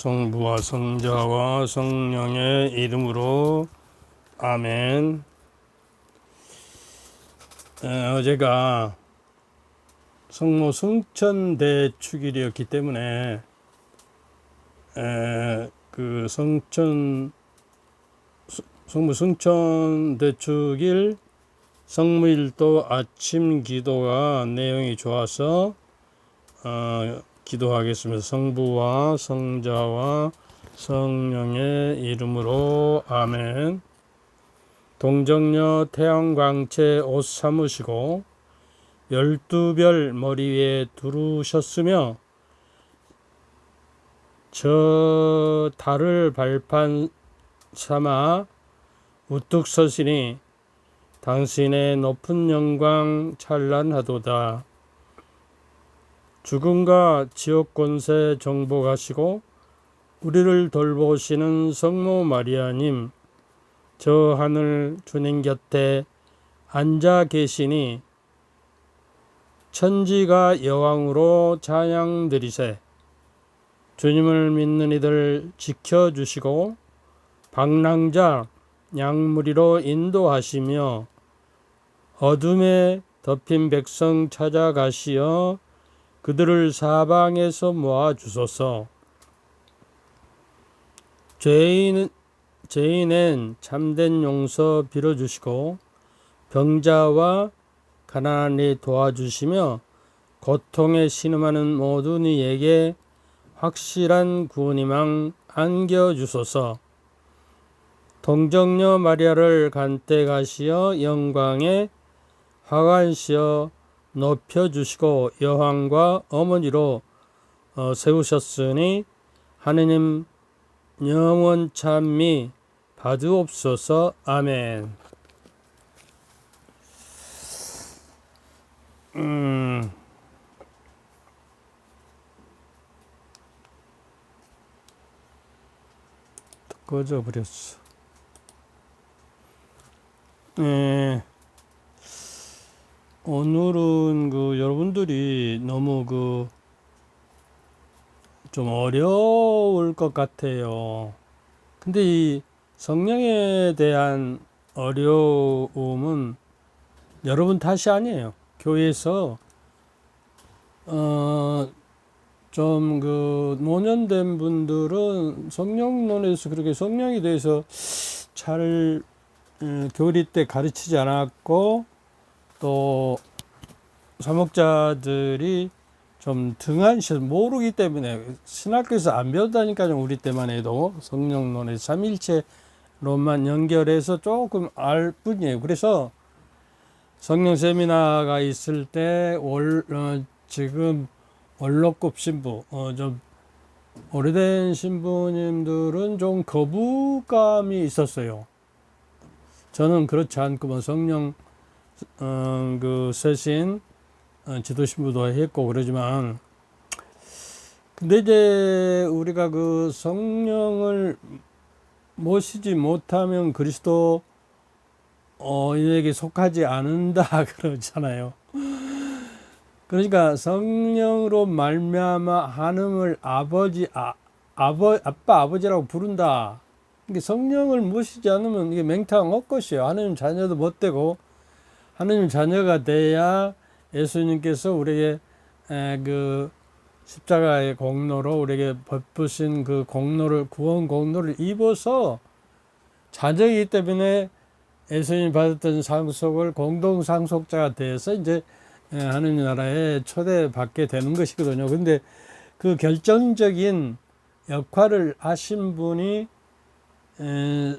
성부와 성자와 성령의 이름으로 아멘. 어제가 성모 승천대축일이었기 때문에 그 성모 승천대축일 성무일도 아침 기도가 내용이 좋아서 기도하겠습니다. 성부와 성자와 성령의 이름으로 아멘. 동정녀 태양광채 옷 삼으시고 12별 머리 위에 두르셨으며 저 달을 발판 삼아 우뚝 서시니 당신의 높은 영광 찬란하도다. 죽음과 지옥 권세 정복하시고 우리를 돌보시는 성모 마리아님, 저 하늘 주님 곁에 앉아 계시니 천지가 여왕으로 찬양 드리세. 주님을 믿는 이들 지켜주시고 방랑자 양무리로 인도하시며 어둠에 덮인 백성 찾아가시어 그들을 사방에서 모아주소서. 죄인은 참된 용서 빌어주시고 병자와 가난한 이 도와주시며 고통에 신음하는 모든 이에게 확실한 구원희망 안겨주소서. 동정녀 마리아를 간택하시어 영광에 화관시어 높여주시고 여왕과 어머니로 세우셨으니 하느님 영원 찬미 받으옵소서. 아멘. 꺼져버렸어. 오늘은 여러분들이 너무 좀 어려울 것 같아요. 근데 이 성령에 대한 어려움은 여러분 탓이 아니에요. 교회에서 좀 노년된 분들은 성령론에서 그렇게 성령에 대해서 잘 교리 때 가르치지 않았고, 또 사목자들이 좀 등한시해서 모르기 때문에 신학교에서 안 배웠다니까요. 우리 때만 해도 성령론의 삼일체론만 연결해서 조금 알 뿐이에요. 그래서 성령 세미나가 있을 때 지금 원로급 신부, 좀 오래된 신부님들은 좀 거부감이 있었어요. 저는 그렇지 않고 성령 세신 지도 신부도 했고 그러지만, 근데 이제 우리가 성령을 모시지 못하면 그리스도 인에게 속하지 않는다 그러잖아요. 그러니까 성령으로 말미암아 하나님을 아빠 아버지라고 부른다. 그러니까 성령을 모시지 않으면 이게 맹탕 헛것이에요. 하나님 자녀도 못 되고, 하나님 자녀가 돼야 예수님께서 우리에게 십자가의 공로로 우리에게 베푸신 그 공로를, 구원 공로를 입어서 자녀이기 때문에 예수님이 받았던 상속을 공동 상속자가 돼서 이제 하느님 나라에 초대받게 되는 것이거든요. 근데 그 결정적인 역할을 하신 분이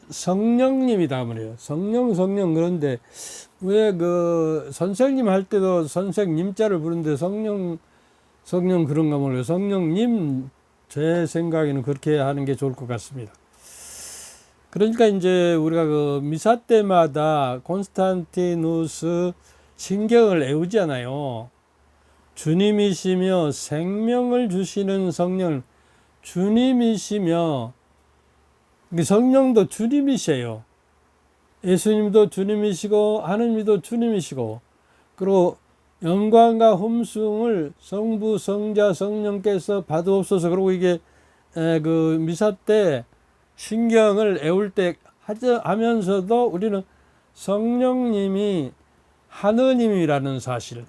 성령님이다 그래요. 성령. 그런데 왜 선생님 할 때도 선생님자를 부르는데 성령 그런가 모르겠어요. 성령님, 제 생각에는 그렇게 하는 게 좋을 것 같습니다. 그러니까 이제 우리가 미사 때마다 콘스탄티누스 신경을 애우잖아요. 주님이시며 생명을 주시는 성령, 주님이시며, 성령도 주님이세요. 예수님도 주님이시고 하느님도 주님이시고, 그리고 영광과 흠숭을 성부, 성자, 성령께서 받으옵소서. 그리고 이게 그 미사 때 신경을 애울 때 하면서도 우리는 성령님이 하느님이라는 사실,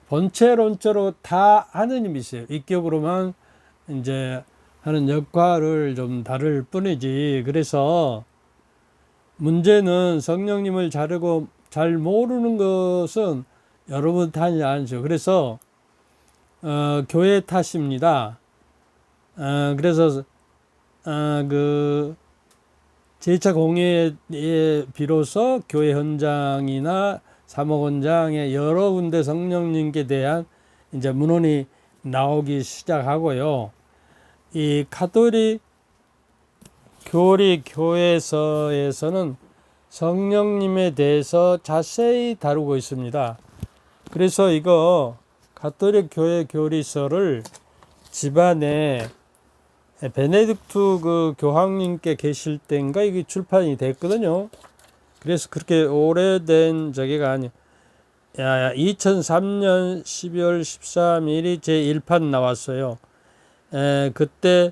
본체론적으로 다 하느님이세요. 인격으로만 이제 하는 역할을 좀 다를 뿐이지. 그래서 문제는 성령님을 잘 모르는 것은 여러분 탓이 아니죠. 그래서 교회 탓입니다. 그래서 그 제2차 공회에 비로소 교회 현장이나 사목원장에 여러 군데 성령님께 대한 이제 문헌이 나오기 시작하고요. 이 가톨릭 교회서에서는 성령님에 대해서 자세히 다루고 있습니다. 그래서 이거 가톨릭 교회 교리서를 집안에 베네딕트 그 교황님께 계실 때인가 이게 출판이 됐거든요. 그래서 그렇게 오래된 저기가 아니에요. 2003년 12월 13일이 제 1판 나왔어요. 그때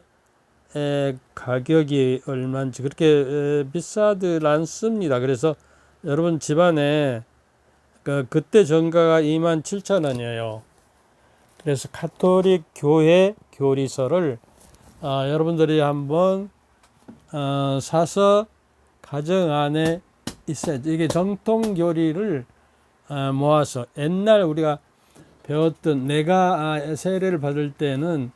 가격이 얼마인지 그렇게 비싸들 않습니다. 그래서 여러분 집안에 그때 정가가 27,000원이에요. 그래서 가톨릭 교회 교리서를 여러분들이 한번 사서 가정 안에 있어야죠. 이게 정통 교리를 모아서 옛날 우리가 배웠던 내가 세례를 받을 때는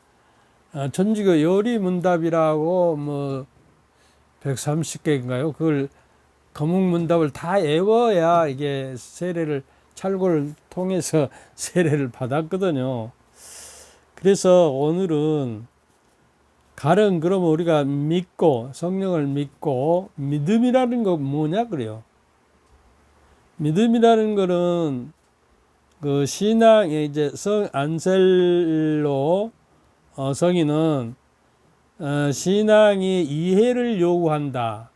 천주교 요리 문답이라고 뭐 130개인가요? 그걸 거문 문답을 다 외워야 이게 세례를 찰고를 통해서 세례를 받았거든요. 그래서 오늘은 가령 그러면 우리가 믿고 성령을 믿고 믿음이라는 거 뭐냐 그래요. 믿음이라는 거는 그 신앙의 이제 성 안셀로 성인은 신앙이 이해를 요구한다.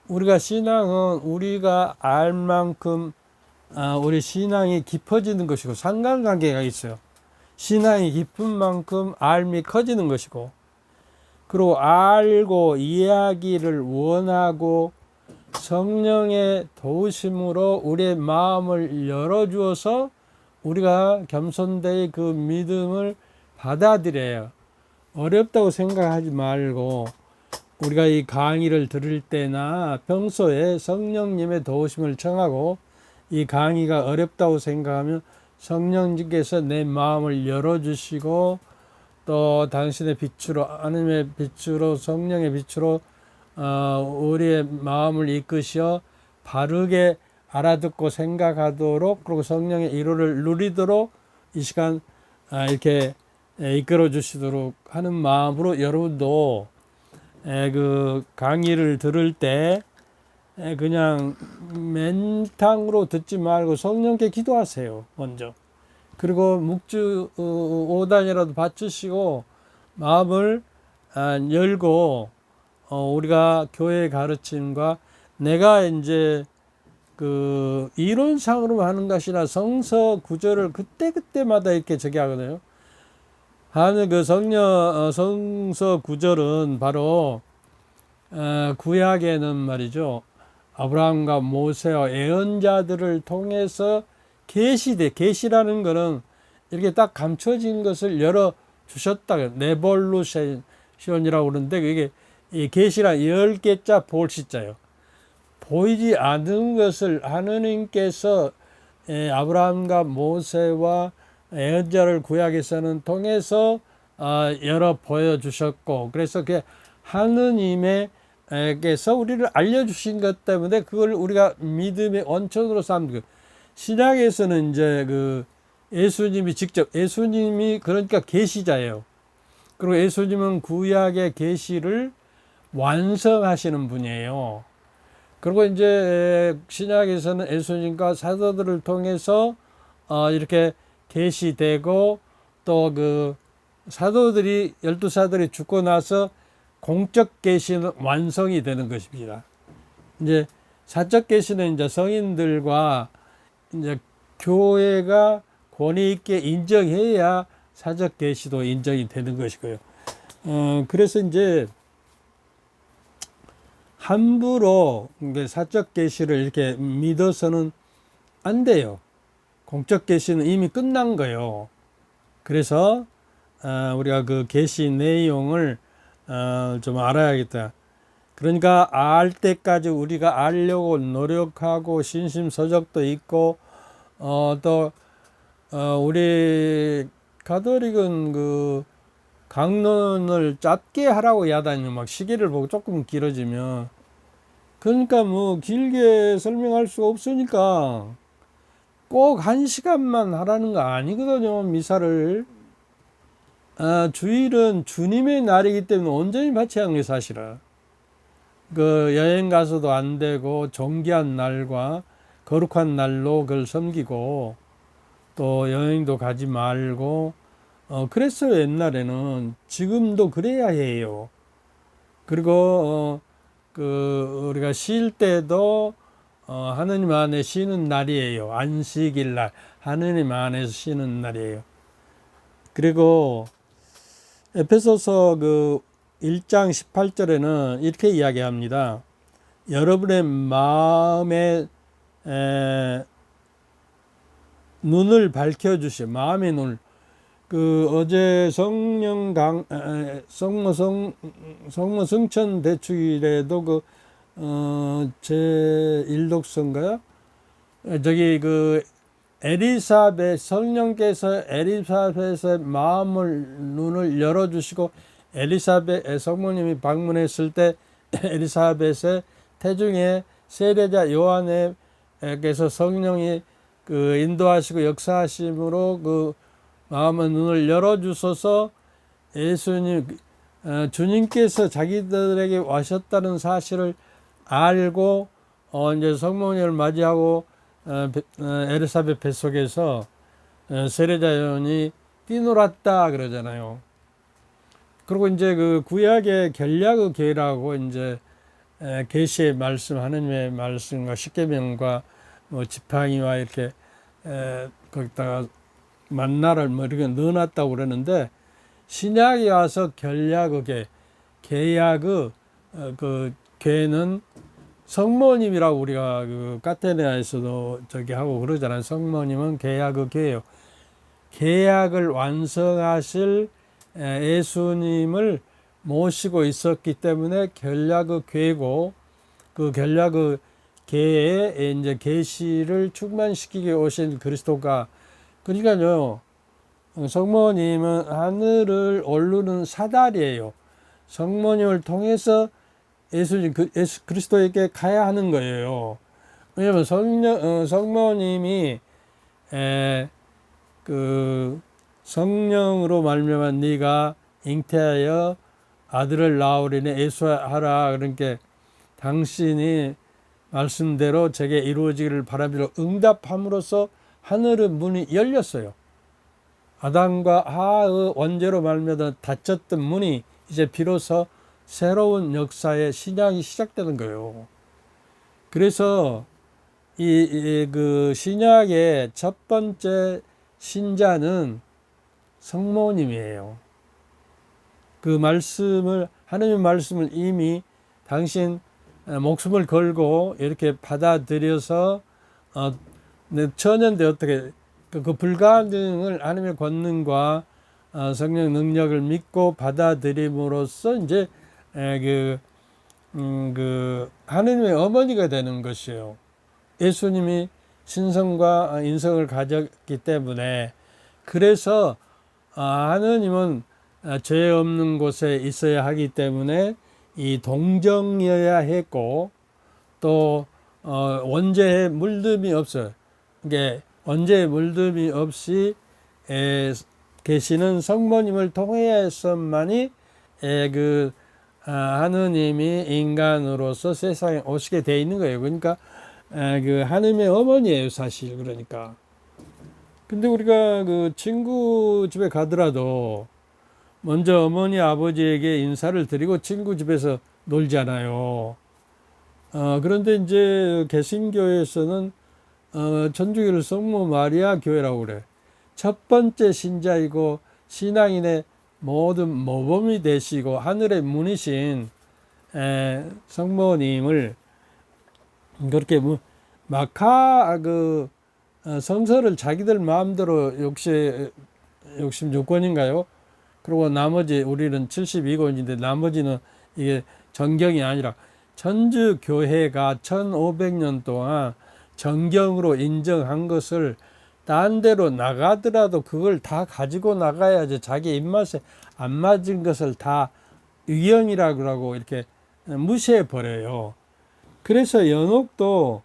우리가 신앙은 우리가 알 만큼 우리 신앙이 깊어지는 것이고 상관관계가 있어요. 신앙이 깊은 만큼 알미 커지는 것이고, 그리고 알고 이해하기를 원하고 성령의 도우심으로 우리의 마음을 열어주어서 우리가 겸손되이 그 믿음을 받아들여요. 어렵다고 생각하지 말고 우리가 이 강의를 들을 때나 평소에 성령님의 도우심을 청하고, 이 강의가 어렵다고 생각하면 성령님께서 내 마음을 열어주시고 또 당신의 빛으로, 하나님의 빛으로, 성령의 빛으로 우리의 마음을 이끄시어 바르게 알아듣고 생각하도록, 그리고 성령의 위로를 누리도록 이 시간 이렇게 이끌어 주시도록 하는 마음으로 여러분도 그 강의를 들을 때 그냥 맨탕으로 듣지 말고 성령께 기도하세요. 먼저. 그리고 묵주 5단이라도 바치시고 마음을 열고 우리가 교회의 가르침과 내가 이제 그 이론상으로 하는 것이나 성서 구절을 그때그때마다 이렇게 저기 하거든요. 하는 그 성서 구절은 바로 구약에는 말이죠. 아브라함과 모세와 예언자들을 통해서 계시라는 거는 이렇게 딱 감춰진 것을 열어 주셨다. 레볼루션이라고 그러는데 이게 이 계시란 10개자 볼시자요. 보이지 않는 것을 하느님께서 아브라함과 모세와 예언자를 구약에서는 통해서 열어 보여주셨고, 그래서 그 하느님께서 우리를 알려주신 것 때문에 그걸 우리가 믿음의 원천으로 삼는. 신약에서는 이제 그 예수님이 그러니까 계시자예요. 그리고 예수님은 구약의 계시를 완성하시는 분이에요. 그리고 이제 신약에서는 예수님과 사도들을 통해서 이렇게 계시되고, 또 그 사도들이 12사들이 죽고 나서 공적 계시는 완성이 되는 것입니다. 이제 사적 계시는 이제 성인들과 이제 교회가 권위 있게 인정해야 사적 계시도 인정이 되는 것이고요. 그래서 이제 함부로 사적 계시를 이렇게 믿어서는 안 돼요. 공적 계시는 이미 끝난 거예요. 그래서 우리가 그 계시 내용을 좀 알아야겠다. 그러니까 알 때까지 우리가 알려고 노력하고 신심서적도 있고 또 우리 가톨릭은 그 강론을 짧게 하라고 야단이 막 시계를 보고 조금 길어지면 그러니까 뭐 길게 설명할 수가 없으니까 꼭 1시간만 하라는 거 아니거든요. 미사를 주일은 주님의 날이기 때문에 온전히 바쳐야 하는 게 사실은 그 여행 가서도 안 되고 정기한 날과 거룩한 날로 그걸 섬기고 또 여행도 가지 말고 그랬어요. 옛날에는. 지금도 그래야 해요. 그리고 그 우리가 쉴 때도 하느님 안에 쉬는 날이에요. 안식일 날 하느님 안에서 쉬는 날이에요. 그리고 에베소서 그 1장 18절에는 이렇게 이야기합니다. 여러분의 마음의 눈을 밝혀주시오. 마음의 눈. 그 어제 성모 성천 대축일에도 그 제 일독서인가요? 저기 그 엘리사벳 성령께서 엘리사벳의 마음을 눈을 열어주시고 엘리사벳 성모님이 방문했을 때 엘리사벳의 태중에 세례자 요한에게서 성령이 그 인도하시고 역사하심으로 그 마음의 눈을 열어주셔서 예수님 주님께서 자기들에게 와셨다는 사실을 알고 이제 성모님을 맞이하고 엘리사벳 뱃속에서 세례자 요한이 뛰놀았다 그러잖아요. 그리고 이제 그 구약의 결략의 계라고 이제 계시의 말씀 하느님의 말씀과 십계명과 뭐 지팡이와 이렇게 거기다가 만나를 뭐 이렇게 넣어놨다고 그러는데 신약에 와서 결략의 계약의 그 계는 성모님이라고 우리가 그 카테네아에서도 저기 하고 그러잖아요. 성모님은 계약의 계예요. 계약을 완성하실 예수님을 모시고 있었기 때문에 결략의 계고 그 결략의 계에 이제 계시를 충만시키게 오신 그리스도가 그러니까요. 성모님은 하늘을 오르는 사다리예요. 성모님을 통해서 예수 그리스도에게 가야 하는 거예요. 왜냐하면 성모님이 그 성령으로 말미암아 네가 잉태하여 아들을 낳으리니 예수하라. 그러니까 당신이 말씀대로 제게 이루어지기를 바라미로 응답함으로써 하늘의 문이 열렸어요. 아담과 하와의 원죄로 말미암아 닫혔던 문이 이제 비로소 새로운 역사의 신약이 시작되는 거예요. 그래서 그 신약의 첫 번째 신자는 성모님이에요. 그 말씀을 하나님의 말씀을 이미 당신 목숨을 걸고 이렇게 받아들여서 천연대 어떻게 그 불가능을 하나님의 권능과 성령 능력을 믿고 받아들임으로써 이제 그 하느님의 어머니가 되는 것이에요. 예수님이 신성과 인성을 가졌기 때문에 그래서 하느님은 죄 없는 곳에 있어야 하기 때문에 이 동정이어야 했고 또 원죄에 물듦이 없어요. 그러니까 원죄에 물듦이 없이 계시는 성모님을 통해서만이 그 하느님이 인간으로서 세상에 오시게 돼 있는 거예요. 그러니까 그 하느님의 어머니예요, 사실. 그러니까. 근데 우리가 그 친구 집에 가더라도 먼저 어머니 아버지에게 인사를 드리고 친구 집에서 놀잖아요. 그런데 이제 개신교에서는 천주교를 성모 마리아 교회라고 그래. 첫 번째 신자이고 신앙인의 모든 모범이 되시고 하늘의 문이신 성모님을 그렇게 마카 성서를 자기들 마음대로 66권인가요? 그리고 나머지 우리는 72권인데 나머지는 이게 정경이 아니라 천주 교회가 1500년 동안 정경으로 인정한 것을 딴 데로 나가더라도 그걸 다 가지고 나가야지. 자기 입맛에 안 맞은 것을 다 유경이라고 하고 이렇게 무시해 버려요. 그래서 연옥도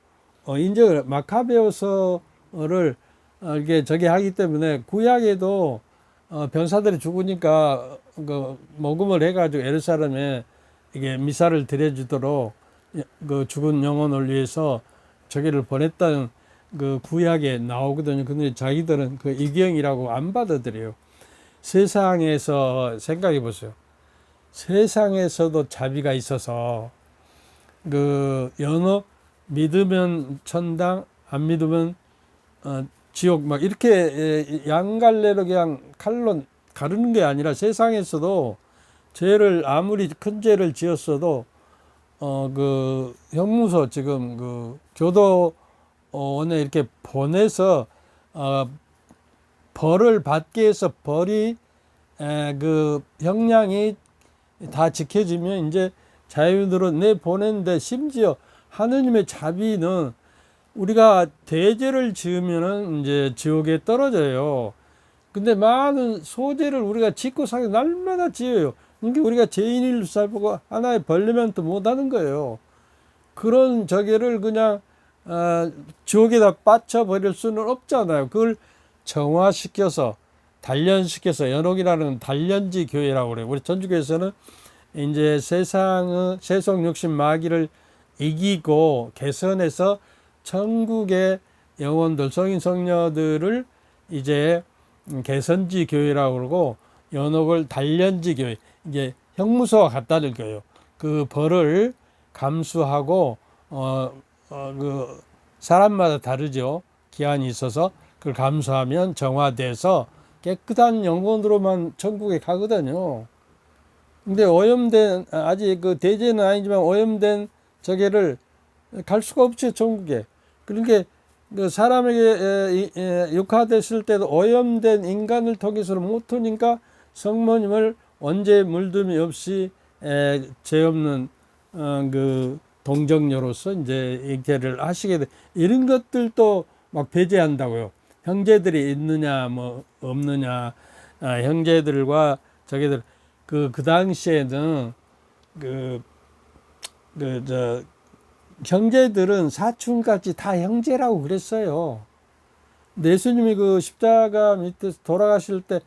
인정을 마카베오서를 이게 저기 하기 때문에 구약에도 병사들이 죽으니까 그 모금을 해가지고 예루살렘에 이게 미사를 드려주도록 그 죽은 영혼을 위해서 저기를 보냈다는 그 구약에 나오거든요. 근데 자기들은 그 이경이라고 안 받아들여요. 세상에서 생각해 보세요. 세상에서도 자비가 있어서 그 연옥 믿으면 천당, 안 믿으면 지옥 막 이렇게 양갈래로 그냥 칼로 가르는 게 아니라 세상에서도 죄를 아무리 큰 죄를 지었어도 그 형무소 지금 그 교도원에 이렇게 보내서 벌을 받게 해서 벌이 그 형량이 다 지켜지면 이제 자유인으로 내 보내는데 심지어 하느님의 자비는 우리가 대죄를 지으면은 이제 지옥에 떨어져요. 근데 많은 소재를 우리가 짓고 사기 날마다 지어요. 그러니까 우리가 죄인을 살보고 하나의 벌레면 또 못하는 거예요. 그런 저게를 그냥 지옥에다 빠쳐버릴 수는 없잖아요. 그걸 정화시켜서 단련시켜서 연옥이라는 단련지 교회라고 그래요. 우리 전주교에서는 이제 세상의 세속 욕심 마귀를 이기고 개선해서 천국의 영혼들, 성인 성녀들을 이제 개선지 교회라고 그러고 연옥을 단련지 교회, 이게 형무소와 같다는 거예요. 그 벌을 감수하고 그 사람마다 다르죠. 기한이 있어서 그걸 감수하면 정화돼서 깨끗한 영혼으로만 천국에 가거든요. 근데 오염된 아직 그 대죄는 아니지만 오염된 저게를 갈 수가 없죠, 천국에. 그러니까 그 사람에게 육화됐을 때도 오염된 인간을 통해서는 못 오니까 성모님을 언제 물듦이 없이 죄 없는 그 동정녀로서 이제 잉태를 하시게 돼. 이런 것들도 막 배제한다고요. 형제들이 있느냐 뭐 없느냐, 형제들과 저게들 그 당시에는 형제들은 사촌까지 다 형제라고 그랬어요. 예수님이 그 십자가 밑에서 돌아가실 때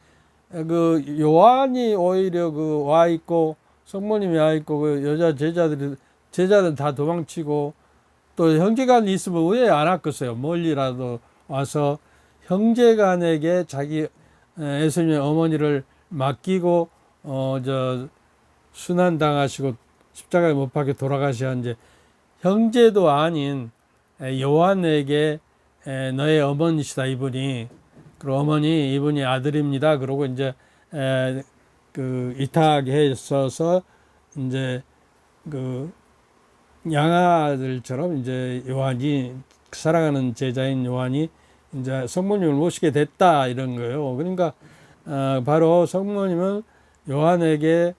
그 요한이 오히려 그 와 있고 성모님이 와 있고 그 여자 제자들은 다 도망치고 또 형제간이 있으면 왜 안 왔겠어요? 멀리라도 와서 형제간에게 자기 예수님의 어머니를 맡기고 순환 당하시고 십자가에 못 박혀 돌아가셔야 이제 형제도 아닌 요한에게 너의 어머니시다 이분이. 그리고 어머니 이분이 아들입니다. 그러고 이제 그 이탁했어서 이제 그 양아들처럼 이제 요한이 사랑하는 제자인 요한이 이제 성모님을 모시게 됐다 이런 거예요. 그러니까 바로 성모님은 요한에게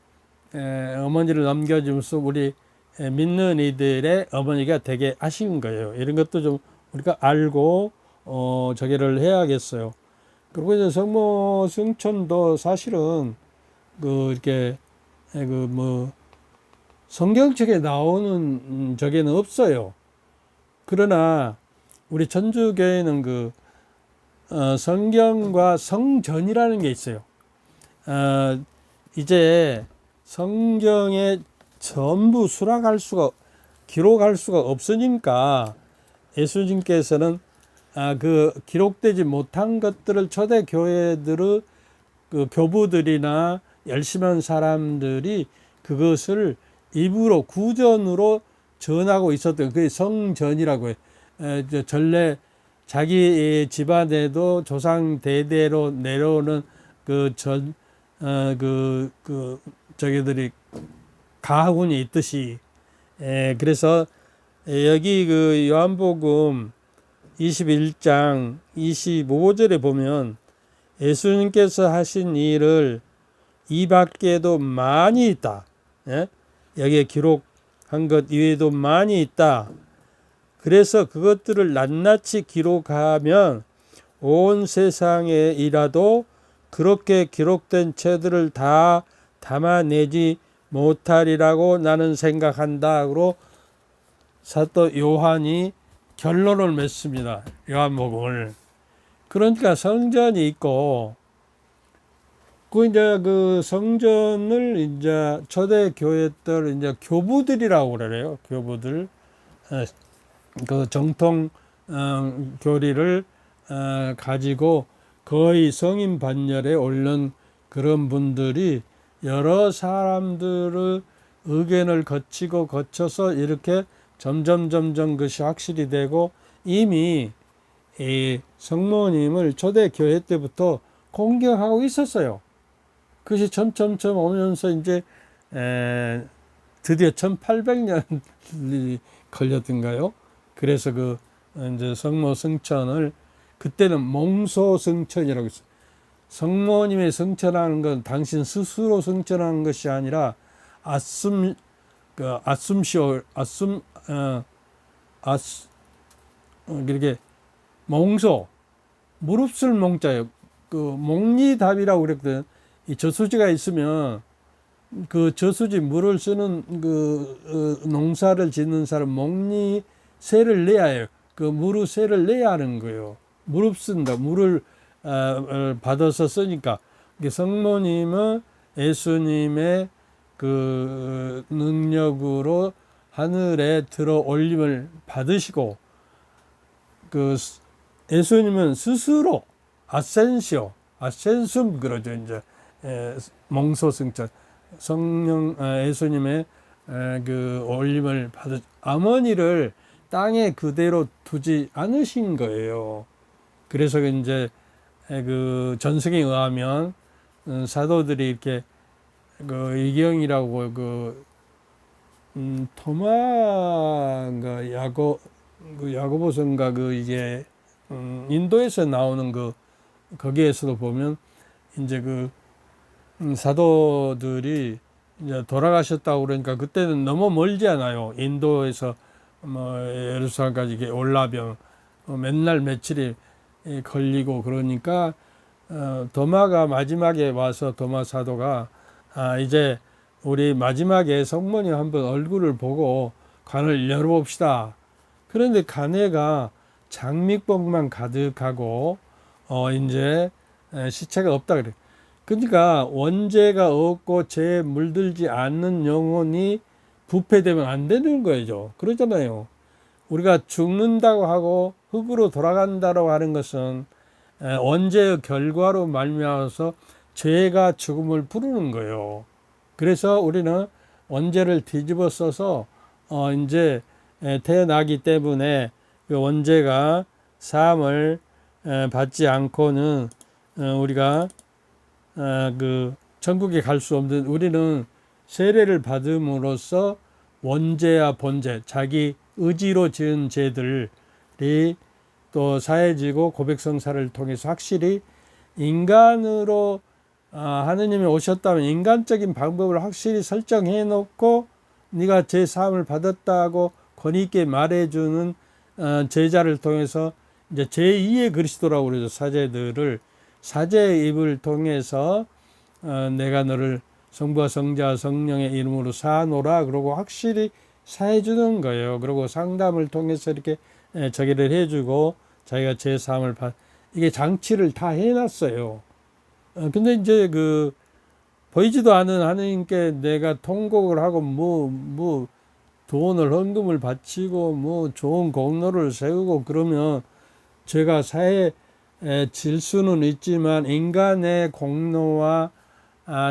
어머니를 넘겨주면서 우리 믿는 이들의 어머니가 되게 하신 거예요. 이런 것도 좀 우리가 알고 저기를 해야겠어요. 그리고 이제 성모 승천도 사실은 그 이렇게 그 뭐 성경책에 나오는 저게는 없어요. 그러나 우리 천주교회는 그 성경과 성전이라는 게 있어요. 이제 성경에 전부 기록할 수가 없으니까 예수님께서는 그 기록되지 못한 것들을 초대 교회들의 그 교부들이나 열심한 사람들이 그것을 입으로 구전으로 전하고 있었던 그게 성전이라고 해요. 전래 자기 집안에도 조상 대대로 내려오는 그 저기들이 가훈이 있듯이. 그래서 여기 그 요한복음 21장 25절에 보면 예수님께서 하신 일을 이 밖에도 많이 있다. 예? 여기에 기록한 것 이외에도 많이 있다. 그래서 그것들을 낱낱이 기록하면 온 세상에 이라도 그렇게 기록된 책들을 다 담아내지 못하리라고 나는 생각한다. 고 사도 요한이 결론을 맺습니다. 요한복음을. 그러니까 성전이 있고, 그 성전을 이제 초대 교회들 이제 교부들이라고 그래요. 교부들. 그 정통 교리를 가지고 거의 성인 반열에 오른 그런 분들이 여러 사람들의 의견을 거쳐서 이렇게 점점 그것이 확실히 되고, 이미 이 성모님을 초대 교회 때부터 공경하고 있었어요. 그것이 점점 오면서 이제 드디어 1800년이 걸렸던가요? 그래서 그 이제 성모 승천을 그때는 몽소 승천이라고 했어요. 성모님의 승천하는 건 당신 스스로 승천하는 것이 아니라 이렇게 몽소, 무릅쓸 몽자예요. 그 몽리답이라고 그랬거든. 이 저수지가 있으면 그 저수지 물을 쓰는 농사를 짓는 사람 몽리세를 내야 해요. 그 무르세를 내야 하는 거예요. 무릅쓴다. 물을 받아서 쓰니까. 성모님은 예수님의 그 능력으로 하늘에 들어 올림을 받으시고, 그 예수님은 스스로 아센숨 그러죠. 이제 몽소승천 성령 예수님의 그 올림을 받으 아머니를 땅에 그대로 두지 않으신 거예요. 그래서 이제 그 전승에 의하면 사도들이 이렇게 그 이경이라고 토마가 야고보서인가 이게 인도에서 나오는 거기에서도 보면 이제 사도들이 이제 돌아가셨다고 그러니까 그때는 너무 멀지 않아요. 인도에서 뭐 예루살렘까지 이렇게 올라면 맨날 며칠이 걸리고 그러니까 도마가 마지막에 와서 도마 사도가 이제 우리 마지막에 성모님 한번 얼굴을 보고 관을 열어봅시다. 그런데 관에가 장미꽃만 가득하고 이제 시체가 없다 그래. 그러니까 원죄가 없고 죄에 물들지 않는 영혼이 부패되면 안 되는 거죠. 그러잖아요. 우리가 죽는다고 하고 흙으로 돌아간다고 하는 것은 원죄의 결과로 말미암아서 죄가 죽음을 부르는 거예요. 그래서 우리는 원죄를 뒤집어 써서 이제 태어나기 때문에 그 원죄가 사함을 받지 않고는 우리가 천국에 갈 수 없는, 우리는 세례를 받음으로써 원죄와 본죄, 자기 의지로 지은 죄들이 또 사해지고 고백성사를 통해서 확실히 인간으로 하느님이 오셨다면 인간적인 방법을 확실히 설정해 놓고 네가 죄 사함을 받았다고 권위 있게 말해주는 제자를 통해서 이제 제2의 그리스도라고 그러죠. 사제의 입을 통해서 내가 너를 성부와 성자와 성령의 이름으로 사노라 그러고 확실히 사해주는 거예요. 그리고 상담을 통해서 이렇게 저기를 해주고 자기가 제 사함을 이게 장치를 다 해놨어요. 근데 이제 보이지도 않은 하느님께 내가 통곡을 하고 뭐 돈을 헌금을 바치고 뭐 좋은 공로를 세우고 그러면 죄가 사해질 수는 있지만 인간의 공로와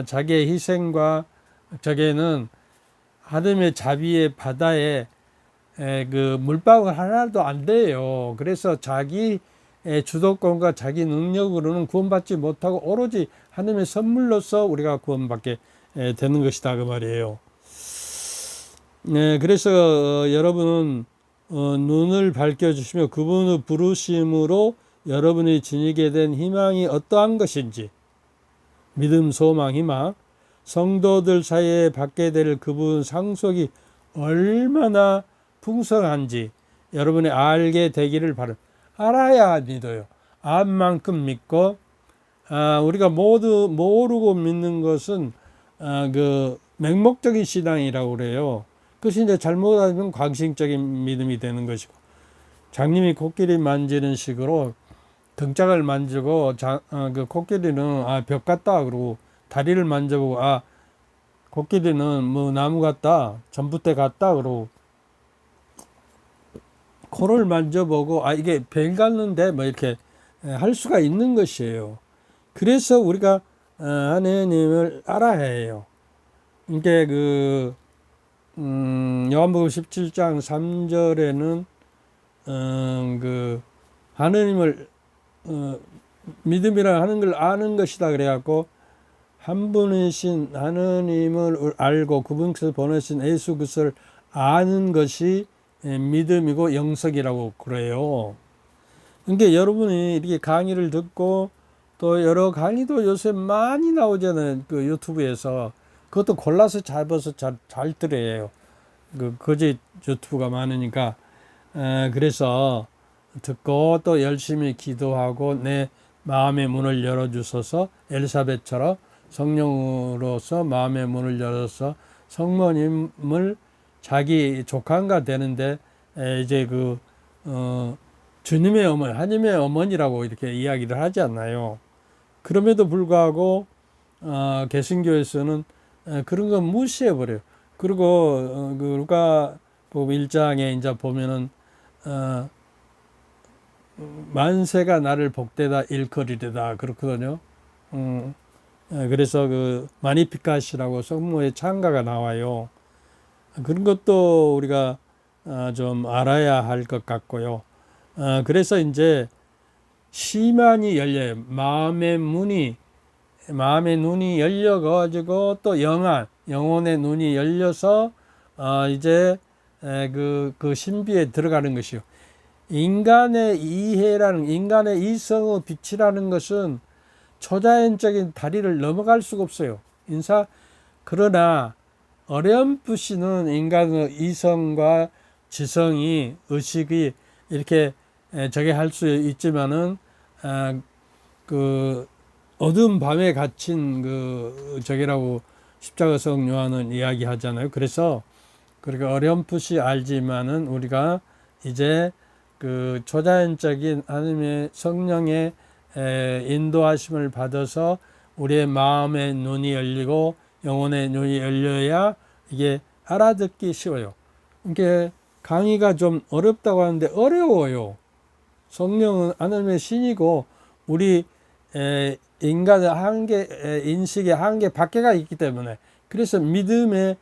자기의 희생과 저게는 하나님의 자비의 바다에 물방울 하나도 안 돼요. 그래서 자기 주도권과 자기 능력으로는 구원받지 못하고 오로지 하나님의 선물로서 우리가 구원받게 되는 것이다 그 말이에요. 네, 그래서 여러분은 눈을 밝혀주시며 그분의 부르심으로 여러분이 지니게 된 희망이 어떠한 것인지, 믿음, 소망, 희망, 성도들 사이에 받게 될 그분 상속이 얼마나 풍성한지 여러분이 알게 되기를 바랍니다. 알아야 믿어요. 안 만큼 믿고, 우리가 모두 모르고 믿는 것은 그 맹목적인 신앙이라고 그래요. 그것이 이제 잘못 알면 광신적인 믿음이 되는 것이고, 장님이 코끼리 만지는 식으로 등짝을 만지고 그 코끼리는 벽 같다 그러고, 다리를 만져보고 코끼리는 뭐 나무 같다, 전봇대 같다 그러고, 코를 만져보고 이게 벨 같는데 뭐 이렇게 할 수가 있는 것이에요. 그래서 우리가 하나님을 알아야 해요. 이게 요한복음 17장 3절에는 그 하나님을 믿음이라 하는 걸 아는 것이다 그래갖고, 한 분이신 하나님을 알고 그분께서 보내신 예수 그리스도를 아는 것이 믿음이고 영성이라고 그래요. 그러니까 여러분이 이렇게 강의를 듣고, 또 여러 강의도 요새 많이 나오잖아요. 그 유튜브에서. 그것도 골라서 잡아서 잘 들어요. 거짓 유튜브가 많으니까. 그래서 듣고 또 열심히 기도하고 내 마음의 문을 열어주셔서 엘사벳처럼 성령으로서 마음의 문을 열어서 성모님을 자기 조카가 되는데, 이제 주님의 어머니, 하나님의 어머니라고 이렇게 이야기를 하지 않나요? 그럼에도 불구하고 개신교에서는 그런 건 무시해버려요. 그리고 루가복음 1장에 이제 보면은 만세가 나를 복되다 일컬이리다 그렇거든요. 그래서 마니피카시라고 성모의 찬가가 나와요. 그런 것도 우리가 좀 알아야 할 것 같고요. 그래서 이제 시만이 열려요. 마음의 눈이 열려가지고 또 영혼의 눈이 열려서 이제 그 신비에 들어가는 것이요. 인간의 이성의 빛이라는 것은 초자연적인 다리를 넘어갈 수가 없어요. 그러나 어렴풋이는 인간의 이성과 지성이, 의식이 이렇게 저게 할 수 있지만은 그 어두운 밤에 갇힌 저기라고 십자가성 요한은 이야기하잖아요. 그래서 그렇게 어렴풋이 알지만은 우리가 이제 그 초자연적인 하나님의 성령의 인도하심을 받아서 우리의 마음의 눈이 열리고 영혼의 눈이 열려야 이게 알아듣기 쉬워요. 이게 강의가 좀 어렵다고 하는데 어려워요. 성령은 하나님의 신이고 우리 인간의 인식의 한계 밖에가 있기 때문에, 그래서 믿음의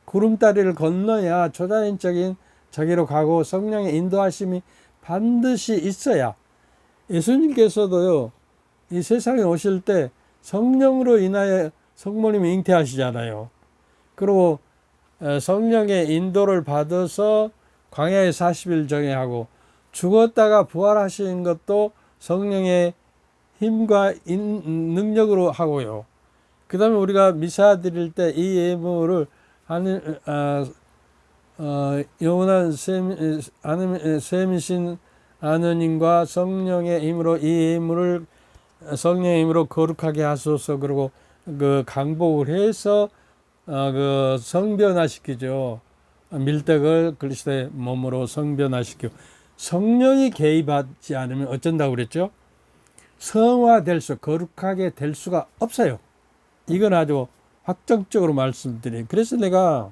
구름다리를 건너야 초자연적인 저기로 가고 성령의 인도하심이 반드시 있어야. 예수님께서도요, 이 세상에 오실 때 성령으로 인하여 성모님이 잉태하시잖아요. 그리고 성령의 인도를 받아서 광야에 40일 정예하고 죽었다가 부활하신 것도 성령의 힘과 능력으로 하고요. 그 다음에 우리가 미사 드릴 때 이 예물을 영원한 셈이신 하느님과 성령의 힘으로 이 예물을 성령의 힘으로 거룩하게 하소서. 그리고 강복을 해서 성변화시키죠. 밀떡을 그리스도의 몸으로 성변화시키고, 성령이 개입하지 않으면 어쩐다고 그랬죠? 성화될 거룩하게 될 수가 없어요. 이건 아주 확정적으로 말씀드려요. 그래서 내가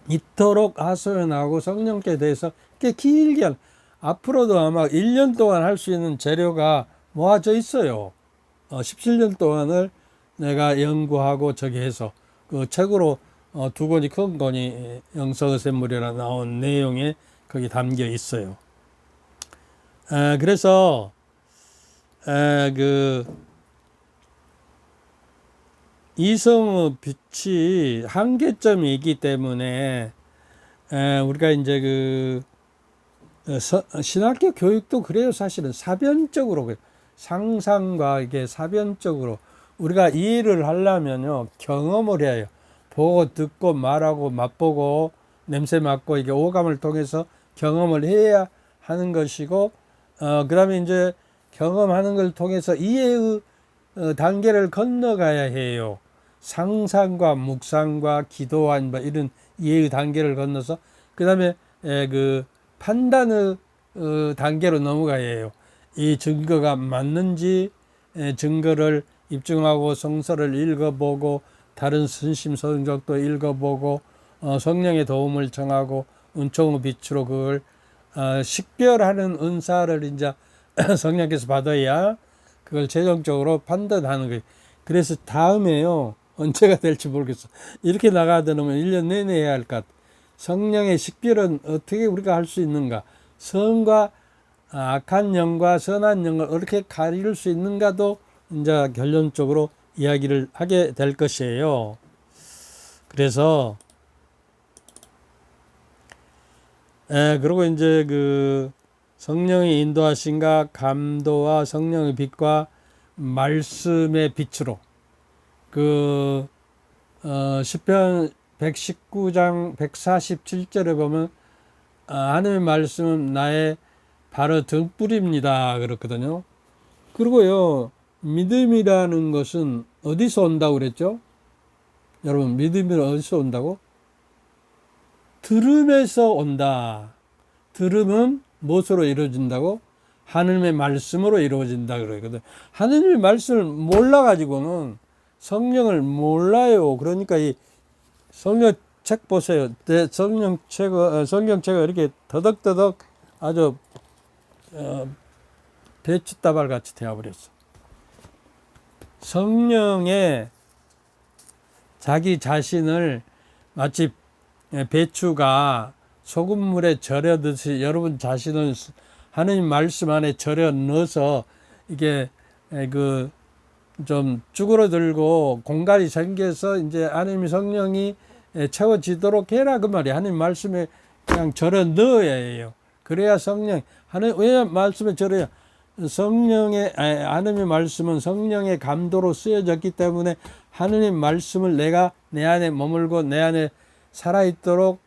이토록 하소연하고 성령께 대해서 꽤 길게 앞으로도 아마 1년 동안 할 수 있는 재료가 모아져 있어요. 17년 동안을 내가 연구하고 저기 해서 그 책으로 두 큰 권이 영성의 샘물이라 나온 내용에 거기 담겨 있어요. 그래서 그 이성의 빛이 한계점이 있기 때문에 우리가 이제 그 신학교 교육도 그래요. 사실은 사변적으로 상상과 이게 사변적으로 우리가 이해를 하려면요 경험을 해야 해요. 보고 듣고 말하고 맛보고 냄새 맡고 이게 오감을 통해서 경험을 해야 하는 것이고 그다음에 이제 경험하는 걸 통해서 이해의 단계를 건너가야 해요. 상상과 묵상과 기도와 뭐 이런 이해의 단계를 건너서 그다음에 그 판단의 단계로 넘어가야 해요. 이 증거가 맞는지 증거를 입증하고 성서를 읽어보고 다른 선심 성적도 읽어보고 성령의 도움을 청하고 은총의 빛으로 그걸 식별하는 은사를 이제 성령께서 받아야 그걸 최종적으로 판단하는 거예요. 그래서 다음에요 언제가 될지 모르겠어. 이렇게 나가려면 1년 내내 해야 할 것 같아요. 성령의 식별은 어떻게 우리가 할 수 있는가? 선과 악한 영과 선한 영을 어떻게 가릴 수 있는가도 이제 결론적으로 이야기를 하게 될 것이에요. 그래서 그리고 이제 그 성령의 인도하심과 감도와 성령의 빛과 말씀의 빛으로 그 시편 119장 147절에 보면 하나님의 말씀은 나의 바로 등불입니다 그렇거든요. 그리고요 믿음이라는 것은 어디서 온다고 그랬죠? 여러분 믿음이 어디서 온다고? 들음에서 온다. 들음은 무엇으로 이루어진다고? 하나님의 말씀으로 이루어진다 그러거든. 하나님의 말씀을 몰라가지고는 성령을 몰라요. 그러니까 이 성경책 보세요. 성경책을 이렇게 더덕더덕 아주 배추다발 같이 되어버렸어. 성령의 자기 자신을 마치 배추가 소금물에 절여듯이 여러분 자신을 하나님 말씀 안에 절여 넣어서 이게 그 좀 쭈그러들고 공간이 생겨서 이제 하나님 성령이 채워지도록 해라 그 말이에요. 하나님 말씀에 그냥 절여 넣어야 해요. 그래야 성령 하나님 왜 말씀에 절여야 성령의 하나님의 말씀은 성령의 감도로 쓰여졌기 때문에 하나님 말씀을 내가 내 안에 머물고 내 안에 살아있도록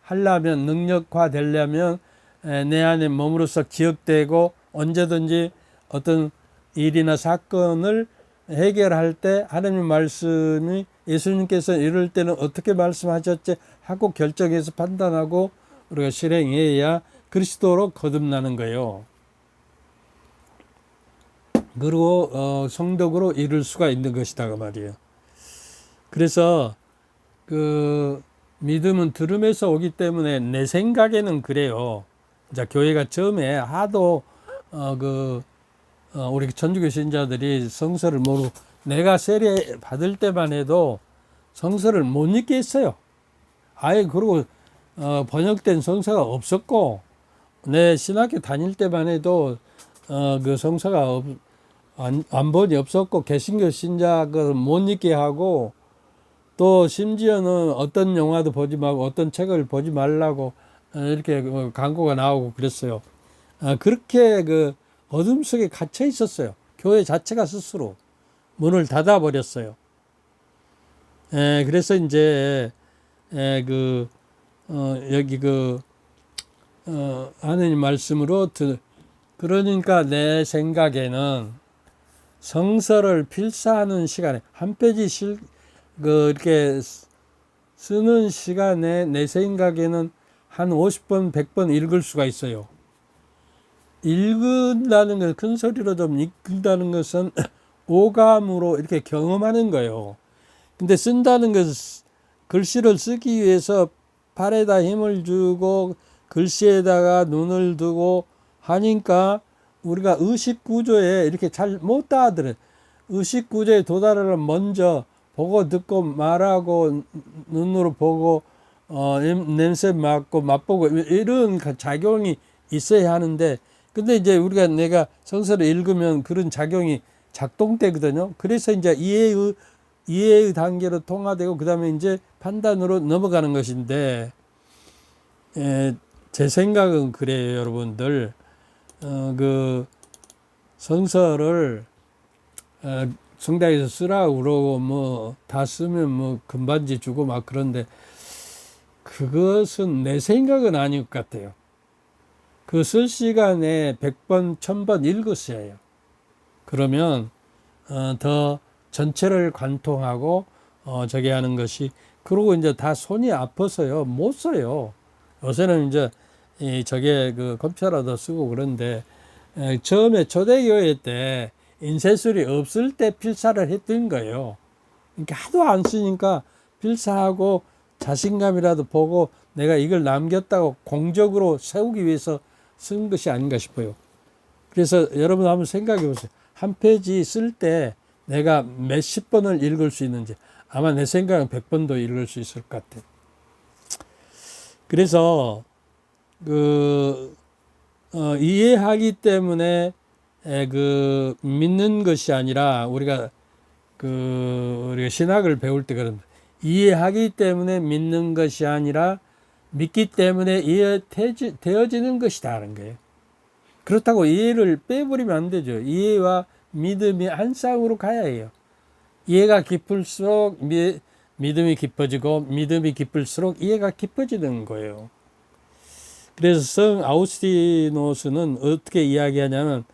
하려면 능력화 되려면 내 안에 머무로서 기억되고 언제든지 어떤 일이나 사건을 해결할 때 하나님 말씀이 예수님께서 이럴 때는 어떻게 말씀하셨지 하고 결정해서 판단하고 우리가 실행해야 그리스도로 거듭나는 거예요. 그리고 성덕으로 이룰 수가 있는 것이다 그 말이에요. 그래서 그 믿음은 들음에서 오기 때문에 내 생각에는 그래요. 자, 교회가 처음에 하도 우리 천주교 신자들이 성서를 모르고 내가 세례 받을 때만 해도 성서를 못 읽게 했어요. 아예 그리고 번역된 성서가 없었고 내 신학교 다닐 때만 해도 그 성서가 안본이 없었고 개신교 신자 그 못 읽게 하고 또 심지어는 어떤 영화도 보지 말고 어떤 책을 보지 말라고 이렇게 광고가 나오고 그랬어요. 그렇게 그 어둠 속에 갇혀 있었어요. 교회 자체가 스스로 문을 닫아 버렸어요. 그래서 이제 여기 하느님 말씀으로 그러니까 내 생각에는 성서를 필사하는 시간에 한 페이지 이렇게 쓰는 시간에 내 생각에는 한 50번, 100번 읽을 수가 있어요. 읽는다는 것, 큰 소리로 좀 읽는다는 것은 오감으로 이렇게 경험하는 거예요. 근데 쓴다는 것은 글씨를 쓰기 위해서 팔에다 힘을 주고 글씨에다가 눈을 두고 하니까 우리가 의식 구조에 이렇게 잘 못 따라들어요. 의식 구조에 도달하려면 먼저 보고 듣고 말하고 눈으로 보고 냄새 맡고 맛보고 이런 작용이 있어야 하는데 근데 이제 내가 성서를 읽으면 그런 작용이 작동되거든요. 그래서 이제 이해의 단계로 통화되고 그 다음에 이제 판단으로 넘어가는 것인데, 제 생각은 그래요, 여러분들. 그 성서를 성당에서 쓰라고 그러고 뭐 다 쓰면 뭐 금반지 주고 막 그런데, 그것은 내 생각은 아닐 것 같아요. 그 쓸 시간에 100번, 1000번 읽으셔야 해요. 그러면 더 전체를 관통하고 저게 하는 것이, 그리고 이제 다 손이 아파서요 못 써요. 요새는 이제 저게 그 컴퓨터라도 쓰고 그런데, 처음에 초대교회 때 인쇄술이 없을 때 필사를 했던 거예요. 그러니까 하도 안 쓰니까 필사하고 자신감이라도 보고 내가 이걸 남겼다고 공적으로 세우기 위해서 쓴 것이 아닌가 싶어요. 그래서 여러분 한번 생각해 보세요. 한 페이지 쓸 때 내가 몇십 번을 읽을 수 있는지. 아마 내 생각은 100번도 읽을 수 있을 것 같아요. 그래서 이해하기 때문에 믿는 것이 아니라, 우리가 신학을 배울 때 그런, 이해하기 때문에 믿는 것이 아니라 믿기 때문에 이해되어지는 것이다 하는 거예요. 그렇다고 이해를 빼버리면 안 되죠. 이해와 믿음이 한 쌍으로 가야 해요. 이해가 깊을수록 믿음이 깊어지고, 믿음이 깊을수록 이해가 깊어지는 거예요. 그래서 성 아우구스티노스는 어떻게 이야기하냐면,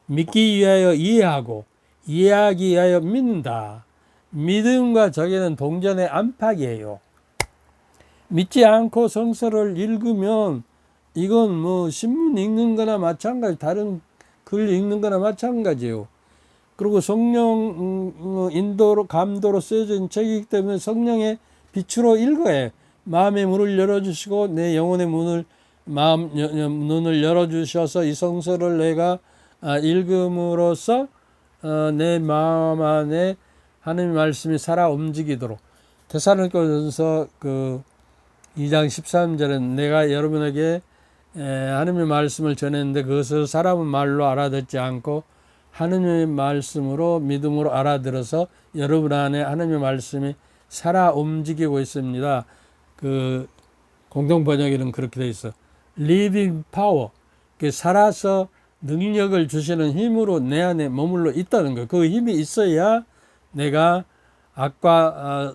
믿기 위하여 이해하고 이해하기 위하여 믿는다. 믿음과 저게는 동전의 안팎이에요. 믿지 않고 성서를 읽으면 이건 뭐 신문 읽는 거나 마찬가지, 다른 글 읽는 거나 마찬가지예요. 그리고 성령 인도로, 감도로 쓰여진 책이기 때문에 성령의 빛으로 읽어야 해. 마음의 문을 열어주시고 내 영혼의 눈을 열어주셔서 이 성서를 내가 읽음으로써 내 마음 안에 하나님의 말씀이 살아 움직이도록. 데살로니가전서 2장 13절은 내가 여러분에게 하나님의 말씀을 전했는데 그것을 사람의 말로 알아듣지 않고 하나님의 말씀으로 믿음으로 알아들어서 여러분 안에 하나님의 말씀이 살아 움직이고 있습니다. 공동 번역에는 그렇게 돼 있어. Living power. 살아서 능력을 주시는 힘으로 내 안에 머물러 있다는 거예요. 그 힘이 있어야 내가 악과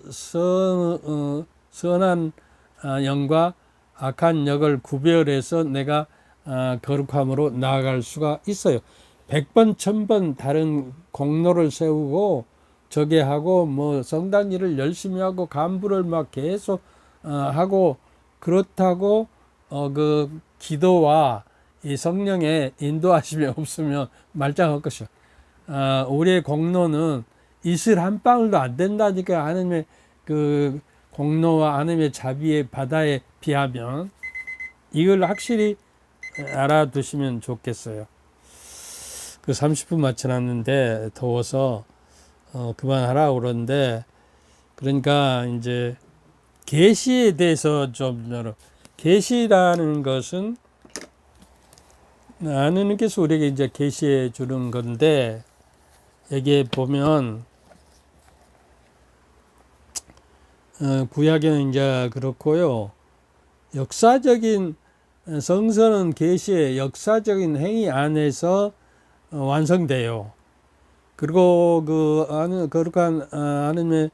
선한 영과 악한 역을 구별해서 내가 거룩함으로 나아갈 수가 있어요. 100번, 1000번 다른 공로를 세우고 저게 하고 뭐 성당 일을 열심히 하고 간부를 막 계속 하고 그렇다고 기도와 이 성령의 인도하심이 없으면 말짱할 것이요. 우리의 공로는 이슬 한 방울도 안 된다니까. 하나님의 공로와 하나님의 자비의 바다에 비하면. 이걸 확실히 알아두시면 좋겠어요. 30분 맞춰놨는데 더워서 그만하라고 그러는데, 그러니까 이제 계시에 대해서 좀 계시라는 것은 하느님께서 우리에게 이제 계시해 주는 건데, 여기에 보면 구약에는 이제 그렇고요. 역사적인 성서는 계시의 역사적인 행위 안에서 완성돼요. 그리고 거룩한 하나님의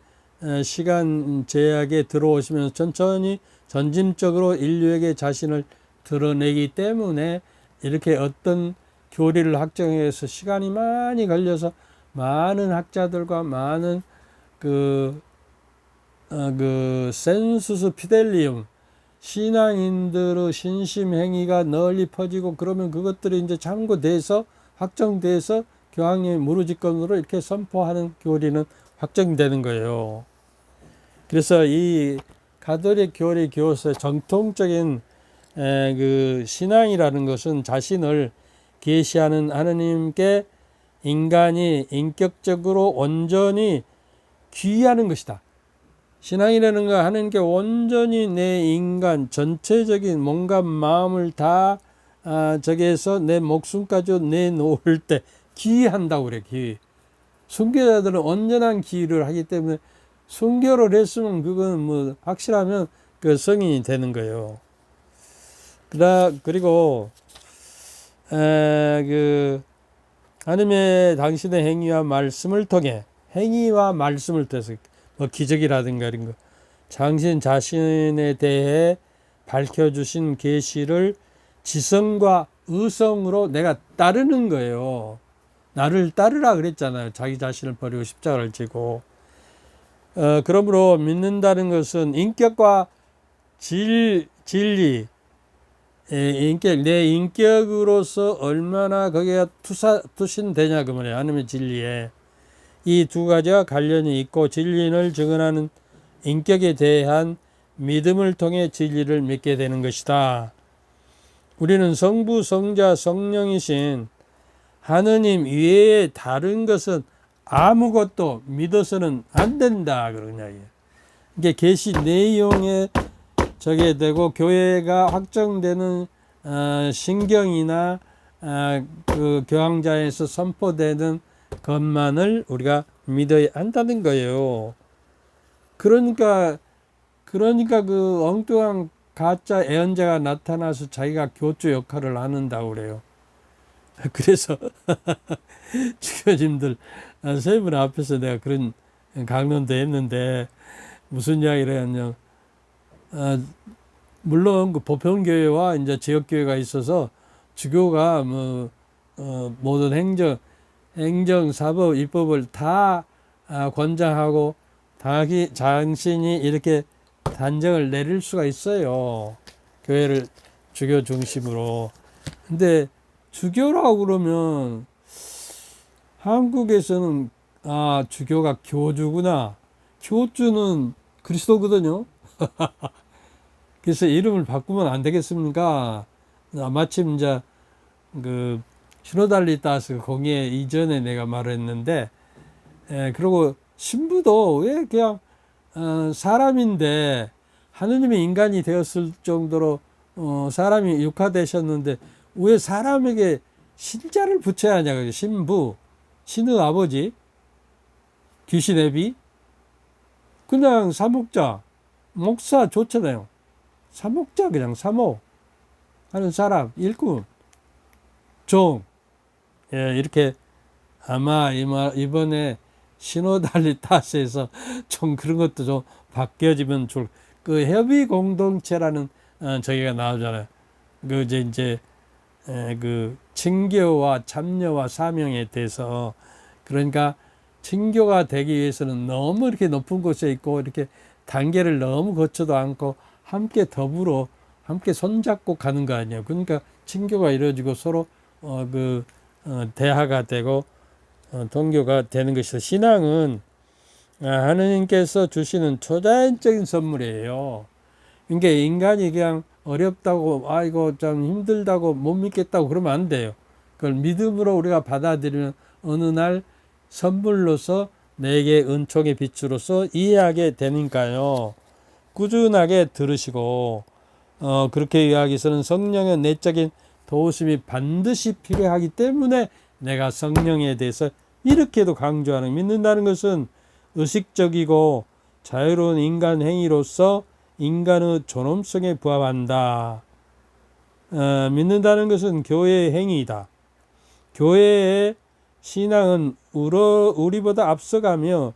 시간 제약에 들어오시면서 천천히 점진적으로 인류에게 자신을 드러내기 때문에 이렇게 어떤 교리를 확정해서 시간이 많이 걸려서 많은 학자들과 많은 센수스 피델리움, 신앙인들의 신심행위가 널리 퍼지고, 그러면 그것들이 이제 참고돼서 확정돼서 교황님의 무르직건으로 이렇게 선포하는 교리는 확정되는 거예요. 그래서 이 가톨릭 교리 교서의 정통적인 신앙이라는 것은 자신을 계시하는 하느님께 인간이 인격적으로 온전히 귀의하는 것이다. 신앙이라는 건 하나님께 온전히 내 인간 전체적인 몸과 마음을 다 저기에서 내 목숨까지 내놓을 때 기한다고 그래. 기. 순교자들은 온전한 기를 하기 때문에 순교를 했으면 그건 뭐 확실하면 그 성인이 되는 거예요. 그리고 그 하나님의 당신의 행위와 말씀을 통해 행위와 말씀을 통해서 뭐 기적이라든가 이런 거 당신 자신에 대해 밝혀주신 계시를 지성과 의성으로 내가 따르는 거예요. 나를 따르라 그랬잖아요. 자기 자신을 버리고 십자가를 지고. 그러므로 믿는다는 것은 인격과 진리, 내 인격으로서 얼마나 거기가 투신되냐 그 말이에요. 하나님의 진리에. 이 두 가지와 관련이 있고 진리를 증언하는 인격에 대한 믿음을 통해 진리를 믿게 되는 것이다. 우리는 성부, 성자, 성령이신 하느님 외에 다른 것은 아무것도 믿어서는 안 된다 그러냐. 이게 계시 내용에 저게 되고 교회가 확정되는 신경이나 그 교황자에서 선포되는 것만을 우리가 믿어야 한다는 거예요. 그러니까 그 엉뚱한 가짜 예언자가 나타나서 자기가 교주 역할을 하는다고 그래요. 그래서 주교님들 세 분 앞에서 내가 그런 강론도 했는데 무슨 이야기를 했냐면 물론 그 보편교회와 이제 지역교회가 있어서 주교가 뭐 모든 행정, 사법, 입법을 다 권장하고 당신이 이렇게 단정을 내릴 수가 있어요. 교회를 주교 중심으로. 근데 주교라고 그러면 한국에서는 주교가 교주구나. 교주는 그리스도거든요. 그래서 이름을 바꾸면 안 되겠습니까? 마침 이제 그 시노달리타스 공예 이전에 내가 말했는데, 그리고 신부도 왜 그냥 사람인데 하느님의 인간이 되었을 정도로 사람이 육화되셨는데 왜 사람에게 신자를 붙여야 하냐. 신부, 신의 아버지, 귀신 애비, 그냥 사목자, 목사 좋잖아요. 사목자 그냥 사목 하는 사람, 일꾼, 종. 이렇게 아마 이번에 시노달리타스에서 좀 그런 것도 좀 바뀌어지면 좋을. 그 협의 공동체라는 저기가 나오잖아요. 그 이제 그 친교와 참여와 사명에 대해서. 그러니까 친교가 되기 위해서는 너무 이렇게 높은 곳에 있고 이렇게 단계를 너무 거쳐도 않고 함께 더불어 함께 손잡고 가는 거 아니에요. 그러니까 친교가 이루어지고 서로 대화가 되고 동교가 되는 것이다. 신앙은 하느님께서 주시는 초자연적인 선물이에요. 그러니까 인간이 그냥 어렵다고 이거 좀 힘들다고 못 믿겠다고 그러면 안 돼요. 그걸 믿음으로 우리가 받아들이면 어느 날 선물로서 내게 은총의 빛으로서 이해하게 되니까요. 꾸준하게 들으시고 그렇게 이야기해서는 성령의 내적인 도우심이 반드시 필요하기 때문에 내가 성령에 대해서 이렇게도 강조하는. 믿는다는 것은 의식적이고 자유로운 인간 행위로서 인간의 존엄성에 부합한다. 믿는다는 것은 교회의 행위이다. 교회의 신앙은 우리보다 앞서가며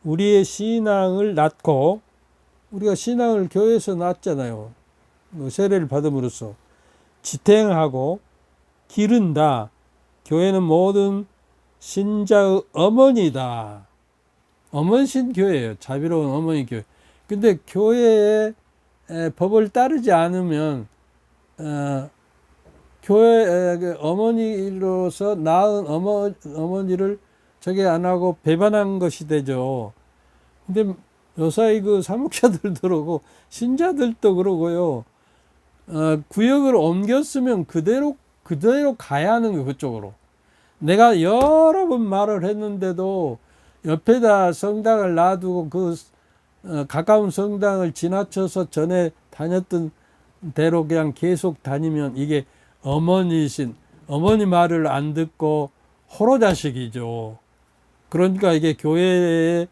우리의 신앙을 낳고, 우리가 신앙을 교회에서 낳았잖아요. 세례를 받음으로써 지탱하고 기른다. 교회는 모든 신자의 어머니다. 어머니신 교회예요. 자비로운 어머니 교회. 근데 교회의 법을 따르지 않으면 교회 어머니로서 낳은 어머니를 저게 안 하고 배반한 것이 되죠. 근데 요사이 그 사목자들도 그러고 신자들도 그러고요. 구역을 옮겼으면 그대로 가야 하는 거. 그쪽으로. 내가 여러 번 말을 했는데도 옆에다 성당을 놔두고 가까운 성당을 지나쳐서 전에 다녔던 대로 그냥 계속 다니면 이게 어머니신 어머니 말을 안 듣고 호로자식이죠. 그러니까 이게 교회의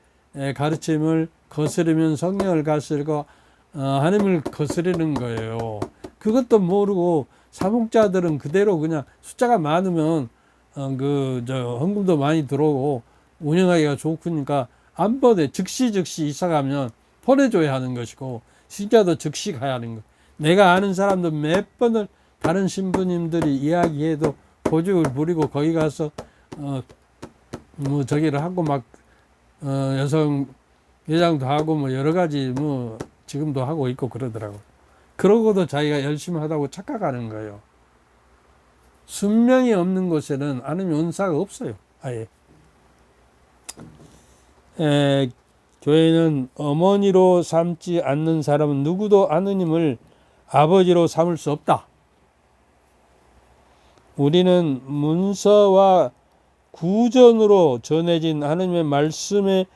가르침을 거스르면 성령을 거스르고 하나님을 거스르는 거예요. 그것도 모르고 사목자들은 그대로 그냥 숫자가 많으면 헌금도 많이 들어오고 운영하기가 좋으니까 안 보내 즉시 이사 가면 보내줘야 하는 것이고 신자도 즉시 가야 하는 거. 내가 아는 사람도 몇 번을 다른 신부님들이 이야기해도 고집을 부리고 거기 가서 뭐 저기를 하고 막 여성 예장도 하고 뭐 여러 가지 뭐 지금도 하고 있고 그러더라고. 그러고도 자기가 열심히 하다고 착각하는 거예요. 순명이 없는 곳에는 하나님 은사가 없어요. 아예. 교회는 어머니로 삼지 않는 사람은 누구도 하느님을 아버지로 삼을 수 없다. 우리는 문서와 구전으로 전해진 하나님의 말씀에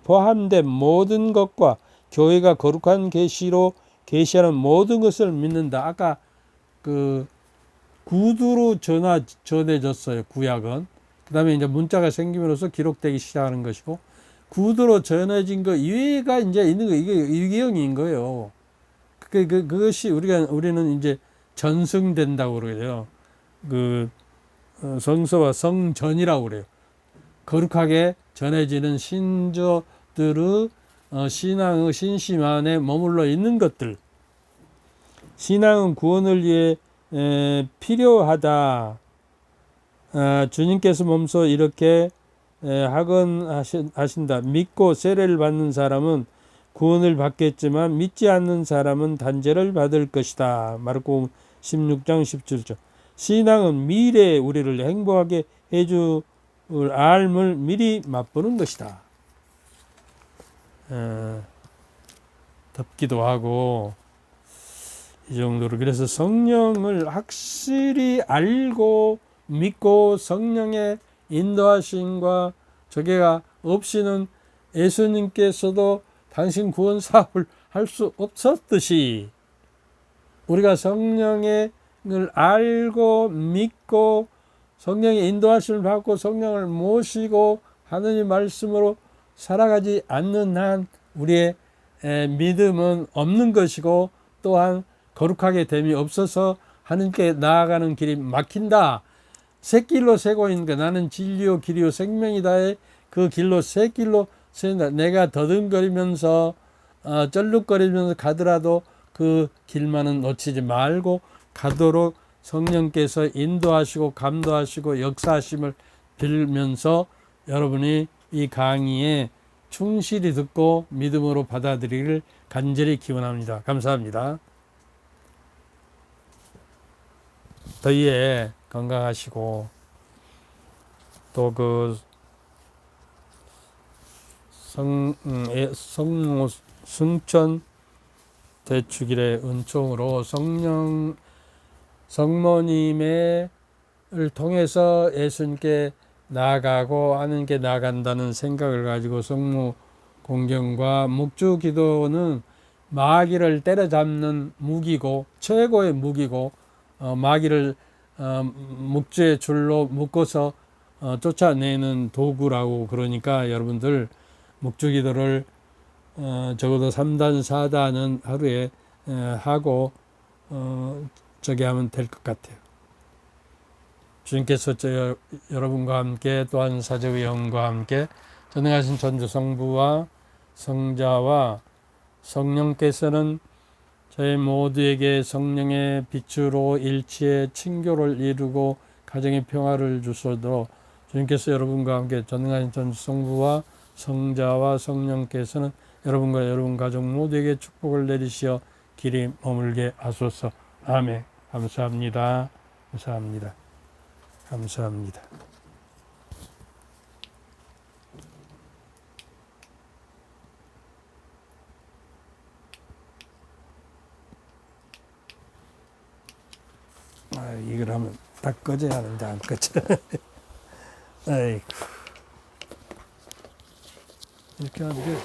포함된 모든 것과 교회가 거룩한 계시로 계시하는 모든 것을 믿는다. 아까 그 구두로 전해졌어요. 구약은. 그 다음에 이제 문자가 생김으로써 기록되기 시작하는 것이고, 구두로 전해진 거 이외가 이제 있는 거, 이게 유기형인 거예요. 그것이 우리는 이제 전승된다고 그래요. 성서와 성전이라고 그래요. 거룩하게 전해지는 신조들의 신앙의 신심 안에 머물러 있는 것들. 신앙은 구원을 위해 필요하다. 주님께서 몸소 이렇게 하신다. 믿고 세례를 받는 사람은 구원을 받겠지만 믿지 않는 사람은 단죄를 받을 것이다. 마르코 16장 17절. 신앙은 미래에 우리를 행복하게 해줄 알을 미리 맛보는 것이다. 덥기도 하고 이 정도로. 그래서 성령을 확실히 알고 믿고 성령의 인도하심과 저게가 없이는 예수님께서도 당신 구원 사업을 할 수 없었듯이 우리가 성령을 알고 믿고 성령의 인도하심을 받고 성령을 모시고 하느님 말씀으로 살아가지 않는 한 우리의 믿음은 없는 것이고, 또한 거룩하게 됨이 없어서 하느님께 나아가는 길이 막힌다. 새 길로 세고 있는 거. 나는 진리요 길이요 생명이다의 그 길로 새 길로 세다. 내가 더듬거리면서 쩔룩거리면서 가더라도 그 길만은 놓치지 말고 가도록 성령께서 인도하시고 감도하시고 역사하심을 빌면서 여러분이 이 강의에 충실히 듣고 믿음으로 받아들이기를 간절히 기원합니다. 감사합니다. 더위에 건강하시고 또 그 성모 승천 대축일의 은총으로 성모님을 통해서 예수님께 나아가고 하나님께 나아간다는 생각을 가지고 성모 공경과 묵주 기도는 마귀를 때려잡는 무기고 최고의 무기고, 마귀를 묵주의 줄로 묶어서 쫓아내는 도구라고. 그러니까 여러분들 묵주 기도를 적어도 3단 4단은 하루에 하고 저기 하면 될 것 같아요. 주님께서 여러분과 함께 또한 사제의 영과 함께 전능하신 전주 성부와 성자와 성령께서는 저희 모두에게 성령의 빛으로 일치의 친교를 이루고 가정의 평화를 주소도록 주님께서 여러분과 함께 전능하신 전주 성부와 성자와 성령께서는 여러분과 여러분 가족 모두에게 축복을 내리시어 길이 머물게 하소서. 아멘. 감사합니다. 감사합니다. 감사합니다. 이걸 하면 다 꺼져야 하는데 안 꺼져. 아이고. 이렇게 안 돼.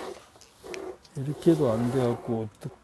이렇게도 안 돼갖고 어떡